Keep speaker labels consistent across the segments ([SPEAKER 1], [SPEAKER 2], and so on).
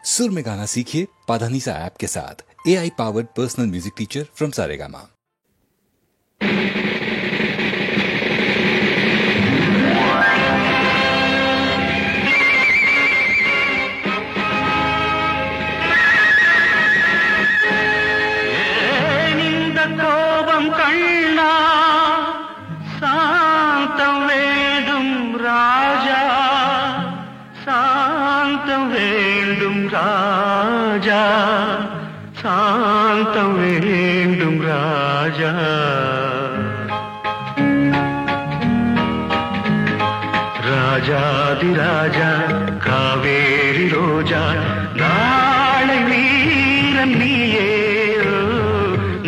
[SPEAKER 1] सुर में गाना सीखिए पाधानीसा ऐप के साथ। AI powered personal music teacher from Saregama.
[SPEAKER 2] கோபம் கண்ணா சாந்தம் வேண்டும் ராஜா, சாந்தம் வேண்டும் ராஜா, சாந்தம் வேண்டும் ராஜா. ராஜாதிராஜா காவேரி ரோஜா நாளை வீரன் நீயே,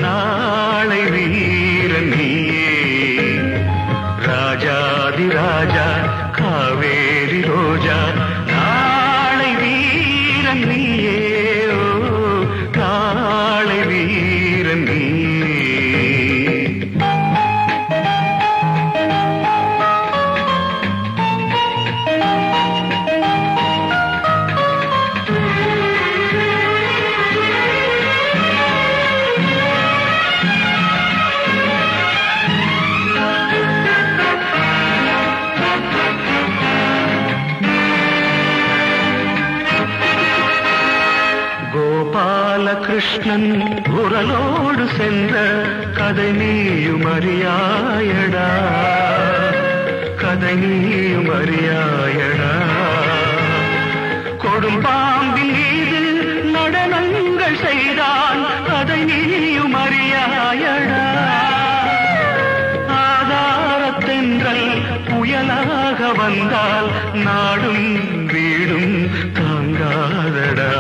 [SPEAKER 2] நாளை வீரன் நீயே. ராஜாதிராஜா காவேரி ரோஜா நாளை வீரன் நீயே, நாளை வீரன் நீயே. கிருஷ்ணன் குரலோடு சென்ற கதை நீயும் அறியாயடா, கதை நீயும் அறியாயடா. கொடும்பாம்பின் மீது நடனங்கள் செய்தான் அதை நீயும் அறியாயடா. ஆதாரத்தென்றல் புயலாக வந்தால் நாடும் வீடும் தாங்காதடா.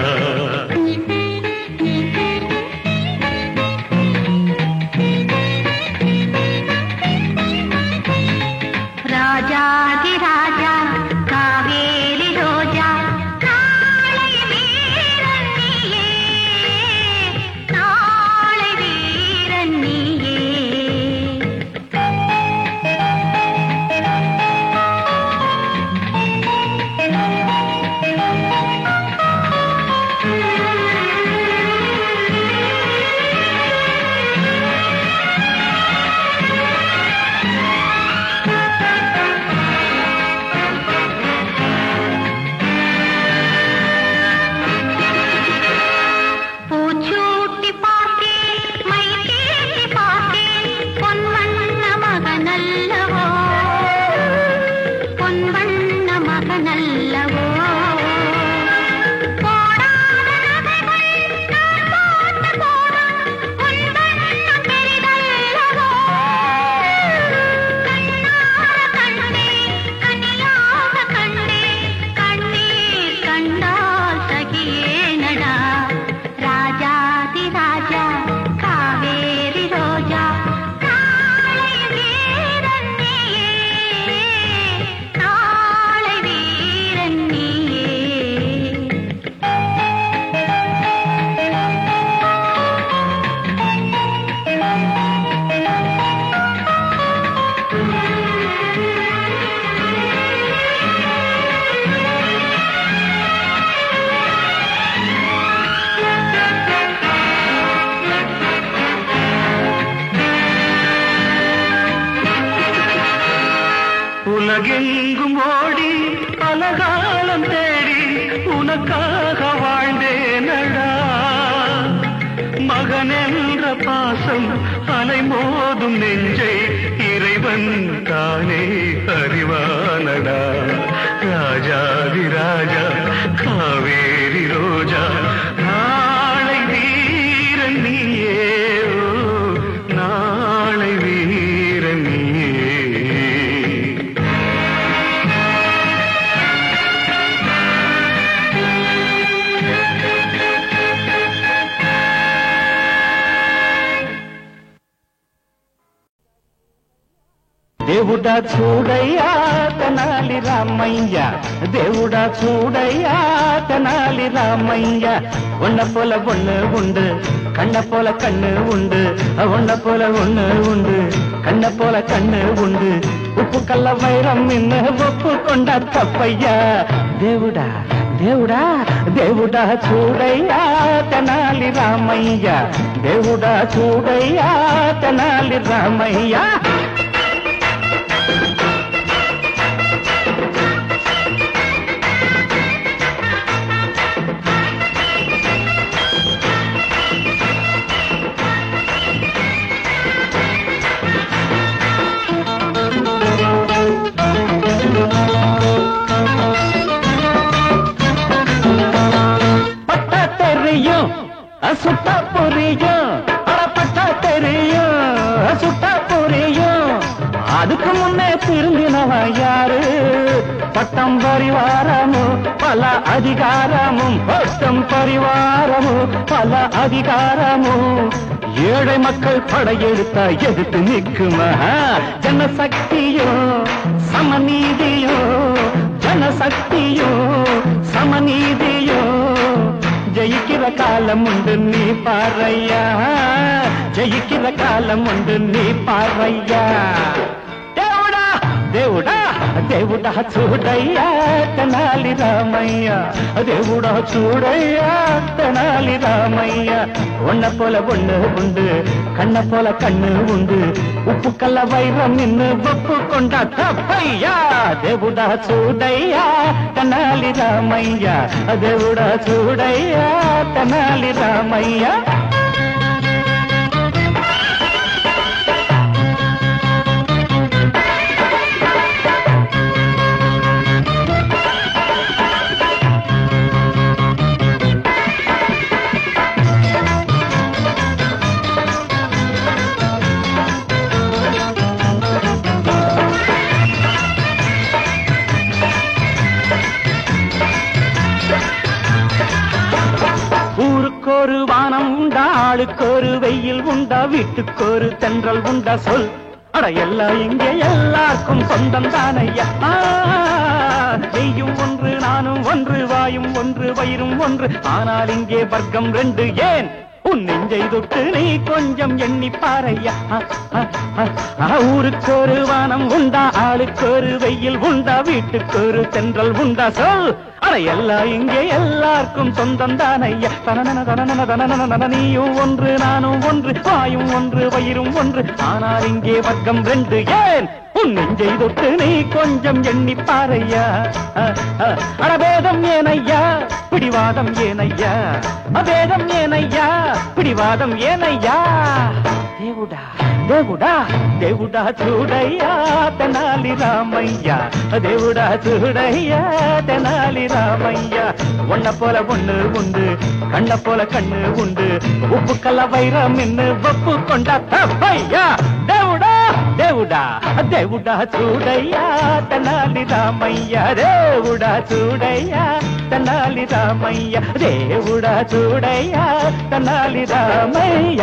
[SPEAKER 2] உலகெங்கும் ஓடி பலகாலம் தேடி உனக்காக வாழ்ந்தேனடா. மகன் என்ற பாசம் அலை மோதும் நெஞ்சை இறைவன் தானே அறிவானடா. ராஜாதிராஜா காவேரி ரோஜா நாளை வீரன் நீயே, நாளை வீரன் நீயே. దేవుడా చూడయ్యా తెనాలి రామయ్య, దేవుడా చూడయ్యా తెనాలి రామయ్య. ஒன்ன போல ஒண்ணு உண்டு, கண்ண போல கண்ணு உண்டு, ஒன்ன போல ஒண்ணு உண்டு, கண்ண போல கண்ணு உண்டு. உப்பு கல்ல வைரம் இன்ன ஒப்பு கொண்ட தப்பையா. దేవుడా దేవుడా దేవుడా చూడయ్యా తెనాలి రామయ్య, దేవుడా చూడయ్యా తెనాలి రామయ్య. சுட்டா புரியும், பட்டா தெரியும், சுட்டா புரியும். அதுக்கு முன்னே திரும்பினவா யாரு? பட்டம் பரிவாரமும் பல அதிகாரமும், பட்டம் பரிவாரமும் பல அதிகாரமும். ஏழை மக்கள் படையெடுத்தா எதிர்த்து நிற்குமா? ஜனசக்தியும் சமநீதியும், ஜனசக்தியும் சமநீதியும். ஜெயிக்கிற காலம் உண்டு நீ பாரையா, ஜெயிக்கிற காலம் உண்டு நீ பாரையா. தேவுடா தேவுடா దేవుడా చూడయ్యా తెనాలి రామయ్య, దేవుడా చూడయ్யா తెనాలి రామయ్య. ஒன்ன போல ஒண்ணு உண்டு, கண்ண போல கண்ணு உண்டு, உப்பு கல்ல வைரம் நின்னு ஒப்பு கொண்டா தப்பையா. దేవుడా చూడయ్యా తెనాలి రామయ్య, దేవుడా చూడయ్యా తెనాలి రామయ్య. ஊருக்கொரு வானம் உண்டா, ஆளுக்கொரு வெயில் உண்டா, வீட்டுக்கொரு தென்றல் உண்டா, சொல் அட எல்லாம் இங்கே எல்லாருக்கும் சொந்தம் தானையா. நீயும் ஒன்று நானும் ஒன்று, வாயும் ஒன்று வயிறும் ஒன்று, ஆனால் இங்கே வர்க்கம் ரெண்டு. ஏன் உன் நெஞ்சை தொட்டு நீ கொஞ்சம் எண்ணி பாரையா. ஊருக்கொரு வானம் உண்டா, ஆளுக்கொரு வெயில் உண்டா, வீட்டுக்கொரு தென்றல் உண்டா, சொல் அட எல்லாம் இங்கே எல்லாருக்கும் சொந்தம் தானையா. தனன தனன தனன, நீயும் ஒன்று நானும் ஒன்று, வாயும் ஒன்று வயிறும் ஒன்று, ஆனால் இங்கே வர்க்கம் ரெண்டு. ஏன் உன் நெஞ்சை தொட்டு நீ கொஞ்சம் எண்ணி பாரையா. அடபேதம் ஏனையா, பிடிவாதம் ஏனையா, அபேதம் ஏனையா, பிடிவாதம் ஏனையா. దేవుడా దేవుడా దేవుడా చూడయ్యా తెనాలి రామయ్య, దేవుడా చూడయ్యా తెనాలి రామయ్య. ஒன்ன போல ஒண்ணு உண்டு, கண்ண போல கண்ணு உண்டு, உப்பு கல்ல வைரம் நின்னு ஒப்பு கொண்டா தப்பையா. దేవుడా దేవుడా దేవుడా చూడయ్యా తెనాలి రామయ్య, దేవుడా చూడయ్యా తెనాలి రామయ్య, దేవుడా చూడయ్యా తెనాలి రామయ్య.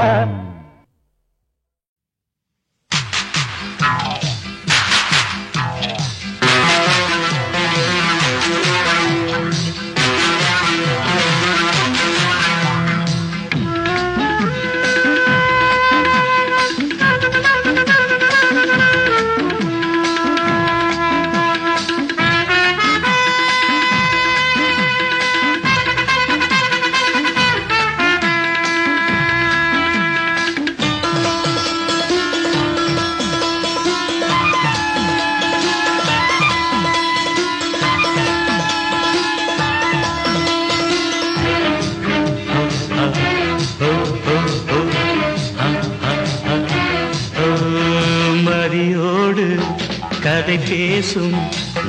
[SPEAKER 2] கதை பேசும்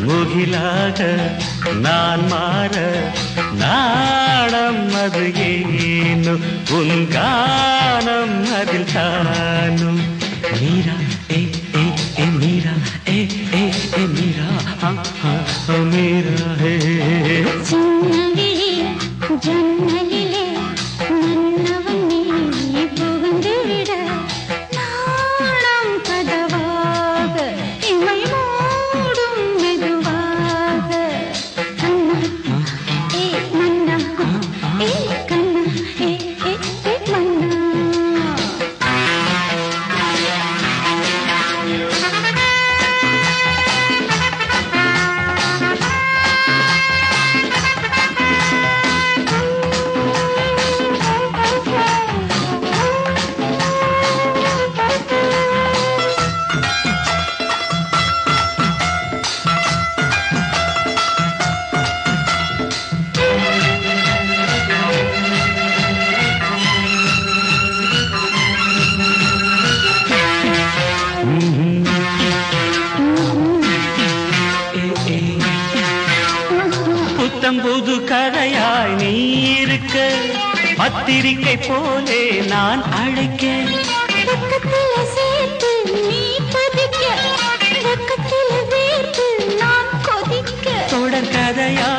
[SPEAKER 2] முகிலாக நான் மாற நாடம் அது ஏனோ, உன் கானம் அதில் தானும். மீரா ஏ ஏ ஏ மீரா ஏ ஏ ஏ மீரா மீரா ஹே. ஜன்னலிலே மன்னவன் நீ புகுந்து விட, நாணம் கதவாக இமை மூடும் மெதுவாக. கண்ணா ஏ மன்னா, ஏ கண்ணா ஏ ஏ ஏ மன்னா. புது கதையாய் நீ இருக்க, பத்திரிக்கை போலே நான் அழைக்க,
[SPEAKER 3] பக்கத்துல சேர்த்து நீ பதிக்க, பக்கத்துல வேர்த்து நான் கொதிக்க,
[SPEAKER 2] தொடர் கதையா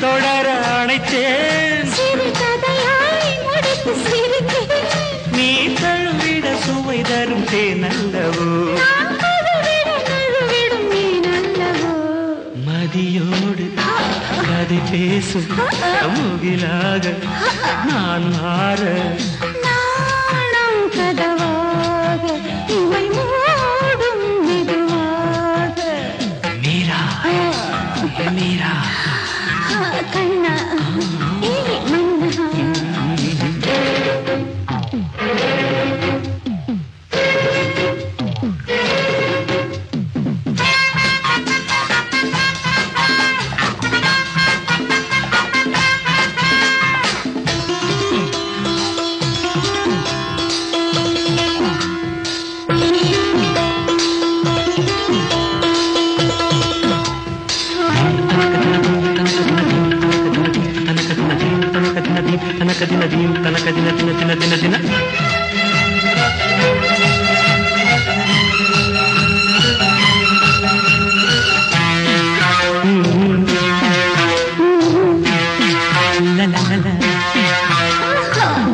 [SPEAKER 2] தொடர அணைத்தேன்,
[SPEAKER 3] சிறு கதையாய் முடித்து சிரித்தேன்,
[SPEAKER 2] நீ தழுவிட சுவை தரும் தேன் அல்லவோ,
[SPEAKER 3] நான் கதவிட நழுவிடும் நீ நல்லவோ,
[SPEAKER 2] மதியோடு கதை பேசும் முகிலாக நான் மாற,
[SPEAKER 3] நாணம் கதவாக இமை மூடும் மெதுவாக,
[SPEAKER 2] மீரா மீரா
[SPEAKER 3] கண்ணா ஏ மன்னா,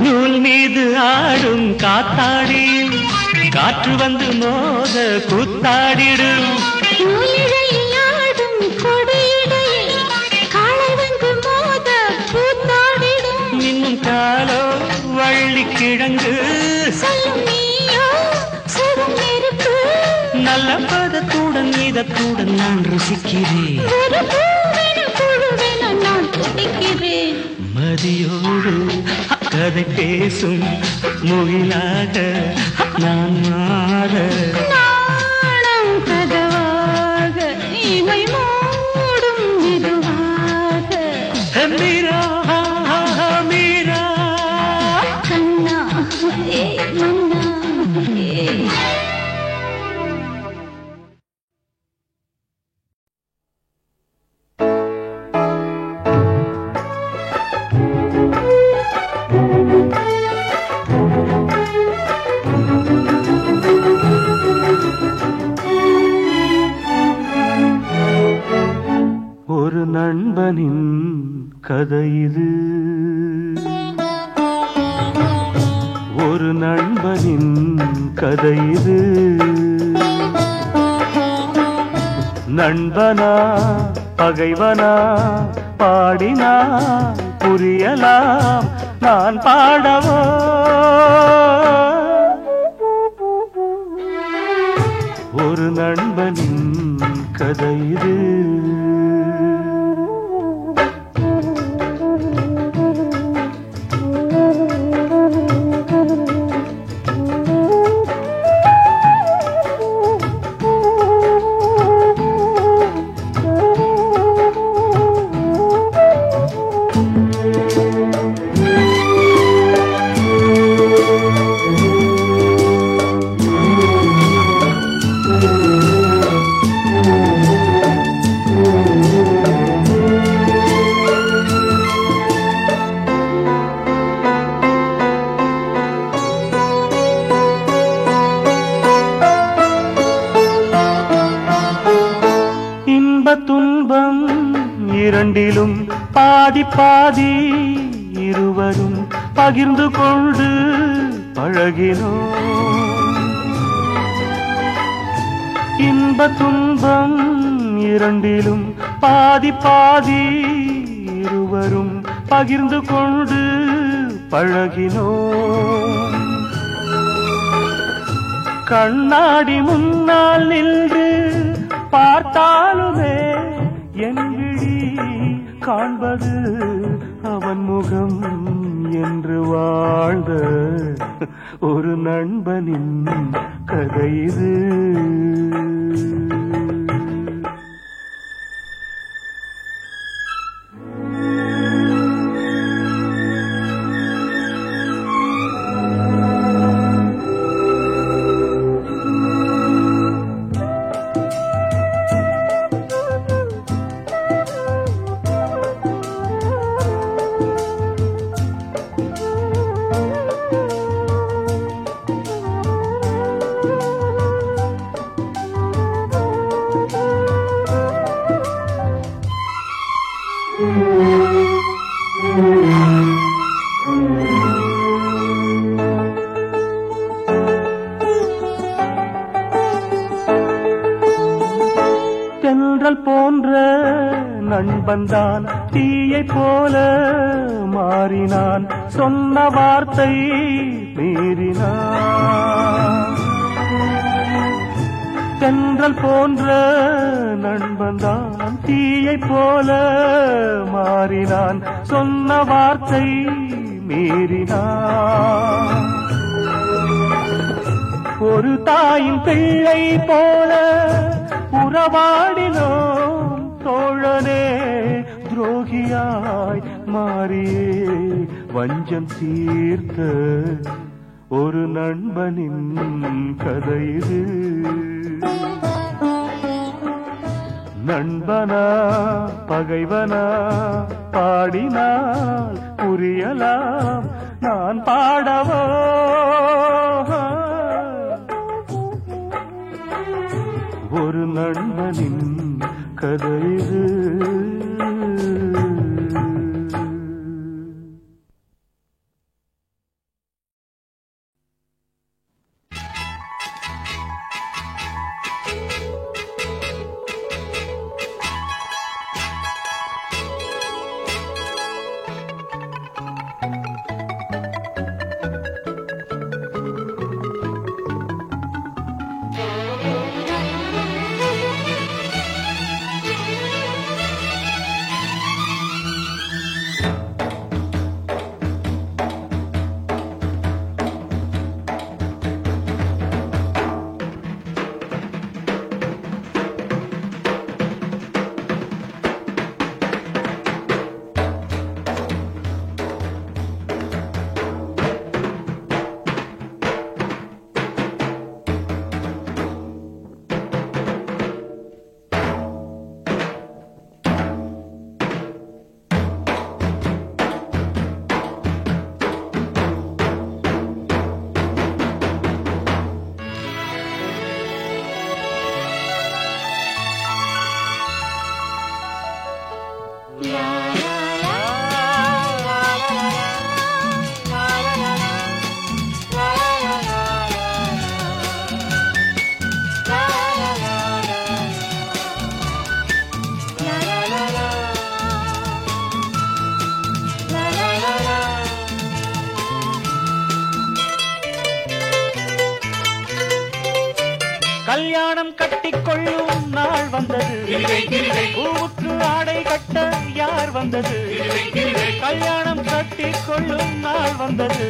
[SPEAKER 2] நூல் மீது ஆடும் காத்தாடி, காற்று வந்து மோத கூத்தாடிடும்,
[SPEAKER 3] நூலிழையில் ஆடும் கொடியிடையில் காளை வந்து மோத கூத்தாடிடும்,
[SPEAKER 2] இன்னும் காலோ வள்ளி கிழங்கு,
[SPEAKER 3] சொல்லும் நீயோ சுடும் நெருப்பு,
[SPEAKER 2] நல்ல பதத்துடன் இதத்துடன் நான் ருசிக்கிறேன்,
[SPEAKER 3] ஒரு பூவென புழுவென நான் துடிக்கிறேன்,
[SPEAKER 2] மதியோடு கதை பேசும் முகிலாக நான் மாற,
[SPEAKER 3] நாணம் கதவாக இமை மூடும் மெதுவாக,
[SPEAKER 2] மீரா மீரா
[SPEAKER 3] கண்ணா ஏ மன்னா ஏ.
[SPEAKER 2] ஒரு நண்பனின் கதை இது, ஒரு நண்பனின் கதை இது, நண்பனா பகைவனா பாடினா புரியலாம், நான் பாடவோ, ஒரு நண்பனின் கதை இது. துன்பம் இரண்டிலும் பாதி பாதி, இருவரும் பகிர்ந்து கொண்டு பழகினோம், இன்ப துன்பம் இரண்டிலும் பாதி பாதி, இருவரும் பகிர்ந்து கொண்டு பழகினோம், கண்ணாடி முன்னால் நின்று பார்த்தாலுமே என் விழி காண்பது அவன் முகம் என்று வாழ்ந்த ஒரு நண்பனின் கதை இது. நண்பன்தான் தீயை போல மாறினான், சொன்ன வார்த்தை மீறினான். தென்றல் போன்ற நண்பன்தான் தீயை போல மாறினான், சொன்ன வார்த்தை மீறினான். ஒரு தாயின் பிள்ளை போல உறவாடினோம் தோழனே, துரோகியாய் மாறியே வஞ்சம் தீர்த்த ஒரு நண்பனின் கதை இது. நண்பனா பகைவனா பாடினால் புரியலாம், நான் பாடவோ ஒரு நண்பனின் கதை இது. கல்யாணம் கட்டிக்கொள்ளும் நாள் வந்தது, பூவுக்கு ஆடை கட்ட யார் வந்தது? கல்யாணம் கட்டிக்கொள்ளும் நாள் வந்தது,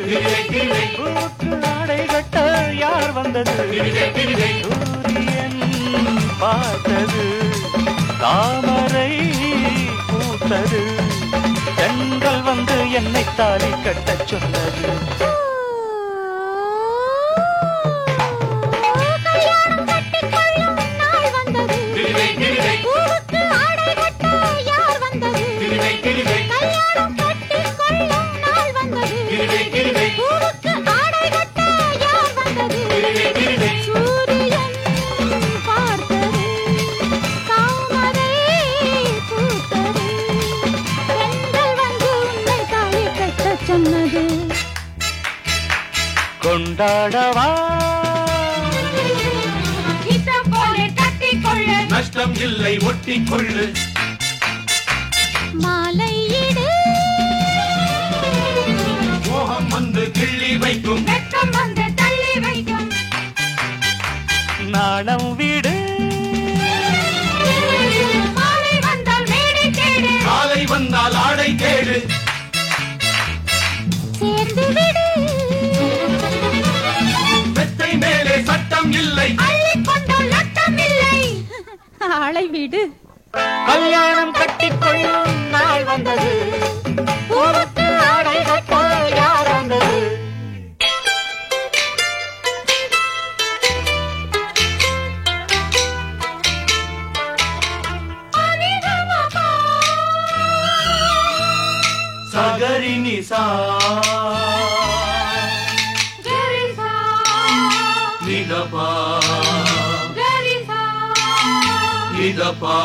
[SPEAKER 2] பூவுக்கு ஆடை கட்ட யார் வந்தது? சூரியன் பார்த்தது, தாமரை பூத்தது, பெண்கள் வந்து என்னை தாலி கட்டச் சொன்னது. கொண்டாடவா நஷ்டம் இல்லை ஒட்டிக்கொள்ளு, மாலையிடு மோகம் வந்து கிள்ளி வைக்கும், வெட்கம் வந்து தள்ளி வைக்கும், நாணம் வீடு மாலை வந்தால் மேடை தேடு, காலை வந்தால் ஆடை தேடு, சேர்ந்து விடு வெத்தை மேலே சட்டம் இல்லை, அள்ளிக்கொண்டால் நட்டம் இல்லை, ஆளை வீடு. கல்யாணம் கட்டிக்கொள்ளும் நாள் வந்தது, பூவுக்கு ஆடை கட்ட யார் வந்தது? சகரி நிசா நிதபா நிதபா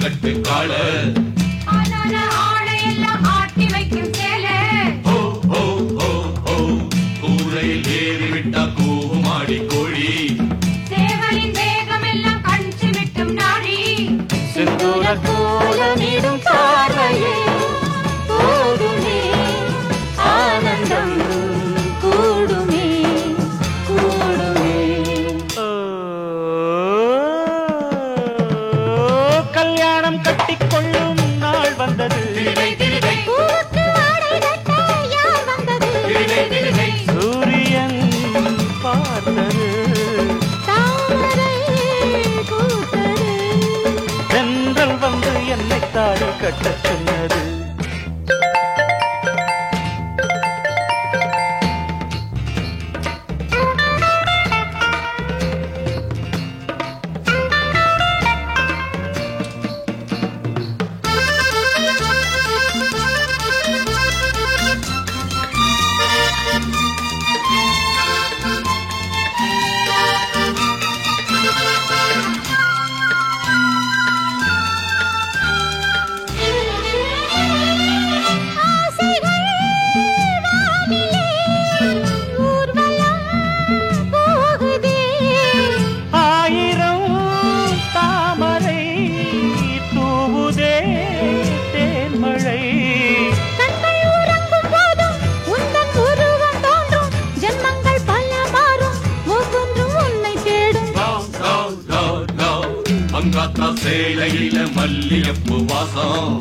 [SPEAKER 4] கட்டு கால
[SPEAKER 3] ஆடையெல்லாம் ஆட்டி வைக்கும் சேலை
[SPEAKER 4] கூரையில் ஏறிவிட்டா கூவுமாடி கோழி
[SPEAKER 3] சேவலின் வேகம் எல்லாம் கஞ்சி விட்டும் நாடி
[SPEAKER 2] சிந்தூர கோலமிடும் பார்வையே
[SPEAKER 3] போதுமே ஆனந்தம் கூடுமே கூடுமே
[SPEAKER 2] கல்யாணம் கட்டிக்கொள்ளும் நாள் வந்தது
[SPEAKER 3] பூவுக்கு ஆடை கட்ட யார் வந்தது
[SPEAKER 2] சூரியன் பார்த்தது
[SPEAKER 3] தாமரை பூத்தது
[SPEAKER 2] தென்றல் வந்து என்னை தாடி கட்டச் சொன்னது ஆயிரம் தாமரை தூவுதே தேன்மழை
[SPEAKER 4] பங்காத்தா சேலையில மல்லியப்பு வாசம்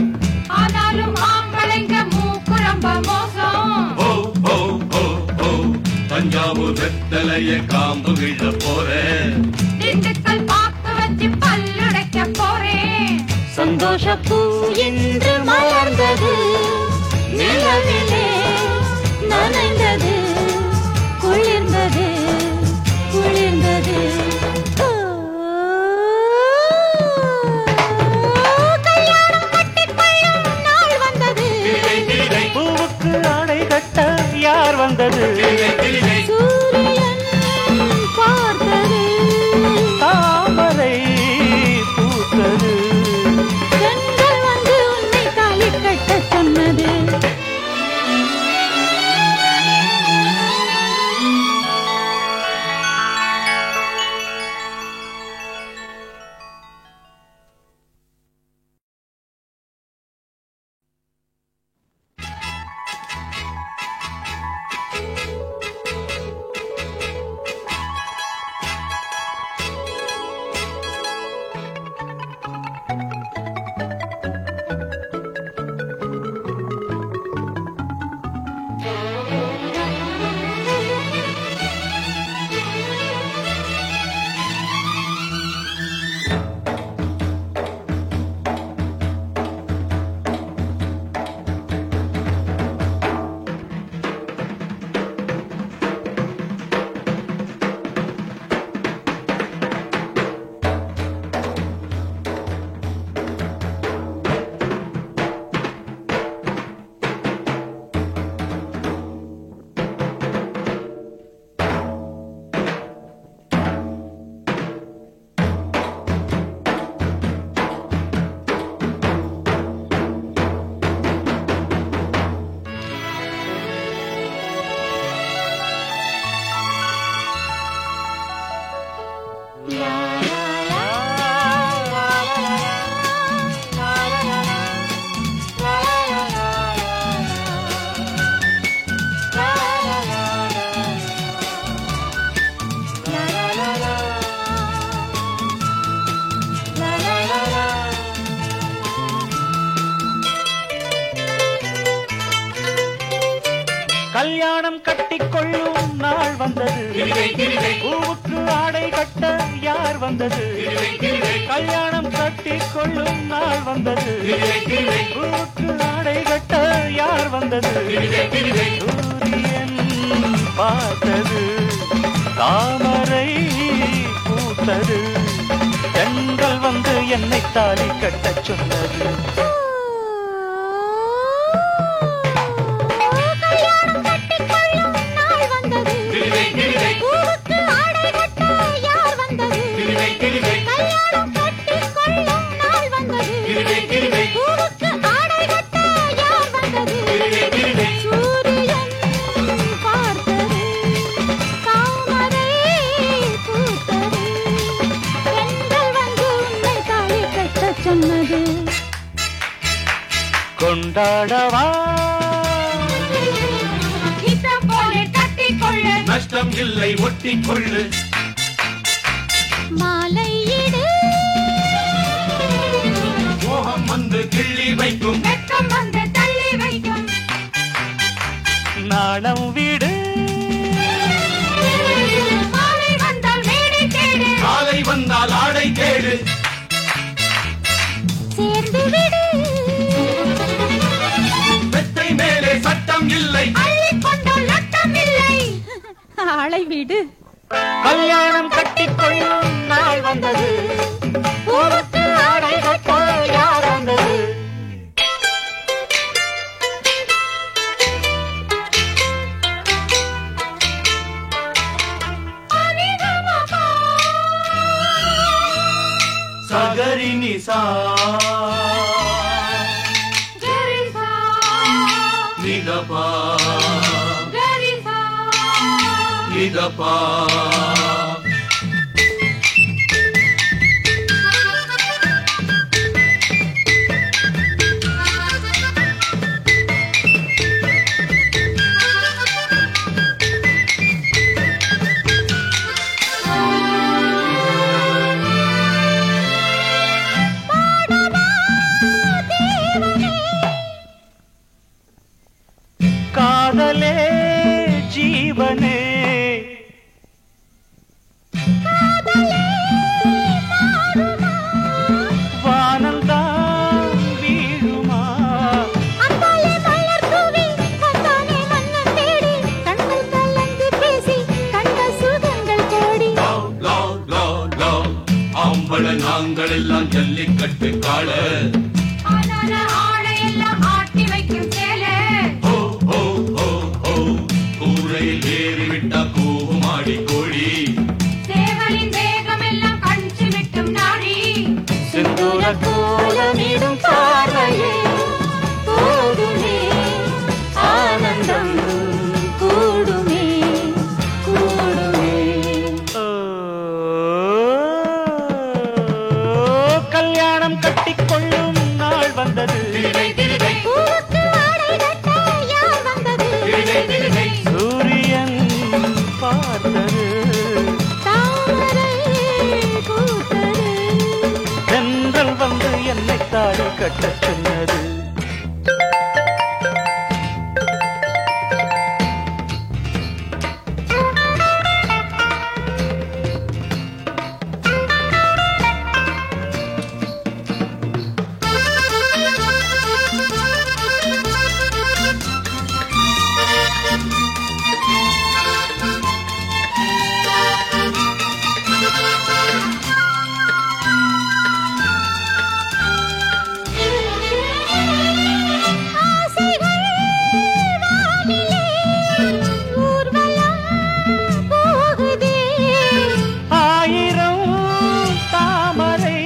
[SPEAKER 3] ஆனாலும் ஆம்பளைங்க மூக்குரம்ப மோசம்
[SPEAKER 4] தஞ்சாவூர் வெத்தலைய காம்பு விழ போறேன்
[SPEAKER 3] திண்டுக்கல் பாக்கு வச்சு பல்லுடைக்க போறேன்
[SPEAKER 2] சந்தோஷ
[SPEAKER 3] பூ இன்று மலர்ந்தது நிலவிலே நனைந்தது குளிர்ந்தது குளிர்ந்தது கல்யாணம் கட்டிக்கொள்ளும் நாள் வந்தது
[SPEAKER 2] பூவுக்கு ஆடை கட்ட யார் வந்தது
[SPEAKER 3] சூரியன் பார்த்தது
[SPEAKER 2] தாமரை பூத்தது
[SPEAKER 3] பெண்கள் வந்து உன்னை தாலி கட்ட சொன்னது
[SPEAKER 2] கல்யாணம் கட்டிக்கொள்ளும் நாள் வந்தது பூவுக்கு ஆடை கட்ட யார் வந்தது கல்யாணம் கட்டிக்கொள்ளும் நாள் வந்தது பூவுக்கு ஆடை கட்ட யார் வந்தது சூரியன் பார்த்தது தாமரை பூத்தது பெண்கள் வந்து என்னை தாலி கட்டச் சொன்னது
[SPEAKER 5] பூவுக்கு ஆடை கட்ட யார் வந்தது? சூரியன் பார்த்தது, தாமரை பூத்தது, பெண்கள் வந்து உன்னை தாலி கட்டச் சொன்னது.
[SPEAKER 2] கொண்டாடவா
[SPEAKER 3] இஷ்டம் போல கட்டிக்கொள்ளு
[SPEAKER 4] நஷ்டம் இல்லை ஒட்டிக்கொள்ளு
[SPEAKER 5] மாலையிடு
[SPEAKER 4] மோகம் வந்து கிள்ளி வைக்கும்
[SPEAKER 3] வெட்கம் வந்து தள்ளி வைக்கும்
[SPEAKER 2] நாணம் வீடு
[SPEAKER 3] மாலை வந்தால் மேடை தேடு
[SPEAKER 4] காலை வந்தால் ஆடை தேடு
[SPEAKER 5] சேர்ந்து விடு
[SPEAKER 4] வெத்தை மேலே சட்டம் இல்லை
[SPEAKER 3] அள்ளிக்கொண்டால் நட்டம் இல்லை
[SPEAKER 5] ஆளை விடு.
[SPEAKER 2] கல்யாணம் கட்டிக்கொள்ளும் நாள் வந்தது.
[SPEAKER 5] பூவுக்கு ஆடை கட்ட யார் வந்தது?
[SPEAKER 4] சகரி நிசா
[SPEAKER 3] கரிசா
[SPEAKER 4] நிதபா
[SPEAKER 3] கரிசா
[SPEAKER 4] நிதபா
[SPEAKER 2] காதலே ஜீவனே வானந்தான் வீழுமா
[SPEAKER 5] அந்தாலே மலர் தூவி வந்தானே மன்னன் தேடி கண்கள் கலந்து பேசி கண்ட சுகங்கள் கோடி.
[SPEAKER 4] லவ் லவ் லவ் லவ் ஆம்பள நாங்கள் எல்லாம் ஜல்லிக்கட்டு காள
[SPEAKER 3] ஆனான ஆடையெல்லாம் ஆட்டி வைக்கும் சேலை
[SPEAKER 4] ஓ ஓ ஓ ஓ கூரையில் ஏறிவிட்டா கூவுமாடி கோழி
[SPEAKER 3] சேவலின் வேகம் எல்லாம் கஞ்சி விட்டும் நாடி
[SPEAKER 5] சிந்துர கோலமிடும் பார்வையே போதுமே ஆனந்தம் கூடுமே கூடுமே.
[SPEAKER 2] ஓ, கல்யாணம் கட்டிக்கொள்ளும் நாள் வந்தது.
[SPEAKER 5] பூவுக்கு ஆடை கட்ட யார் வந்தது?
[SPEAKER 2] சூரியன் பார்த்தது,
[SPEAKER 5] தாமரை பூத்தது,
[SPEAKER 2] தென்றல் வந்து என்னை தாடி கட்டச் சொன்னது.
[SPEAKER 5] ஆசைகள் வானிலே ஊர்வலம் போகுதே.
[SPEAKER 2] ஆயிரம் தாமரை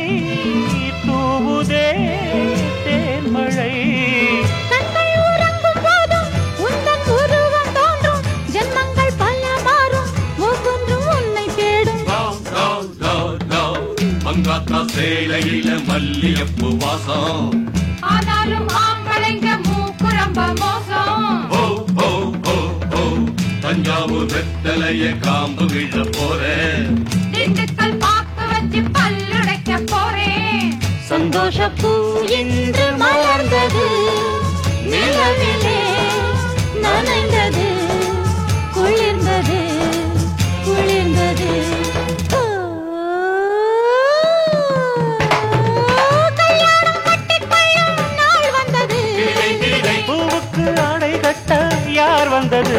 [SPEAKER 2] தூவுதே தேன்மழை.
[SPEAKER 5] கண்கள் உறங்கும் போதும் உந்தன் உருவம் தோன்றும். ஜென்மங்கள் பல மாறும், ஒவ்வொன்றும் உன்னை தேடும்.
[SPEAKER 4] Love love love love Mankatha சேலையில மல்லியப்பு வாசம்
[SPEAKER 3] ஆனாலும் ஆம்பளைங்க மூக்கு ரொம்ப மோசம்
[SPEAKER 4] ஓ ஓ ஓ ஓ தஞ்சாவூர் வெத்தலைய காம்பு விழ போறேன்
[SPEAKER 3] திண்டுக்கல் பாக்கு வச்சு பல்லுடைக்க போறேன்
[SPEAKER 5] சந்தோஷப்பூ இன்று மலர்ந்தது, நிலவிலே நனைந்தது, குளிர்ந்தது குளிர்ந்தது. ஓ, கல்யாணம் கட்டிக்கொள்ளும் நாள் வந்தது.
[SPEAKER 2] பூவுக்கு ஆடை கட்ட யார் வந்தது?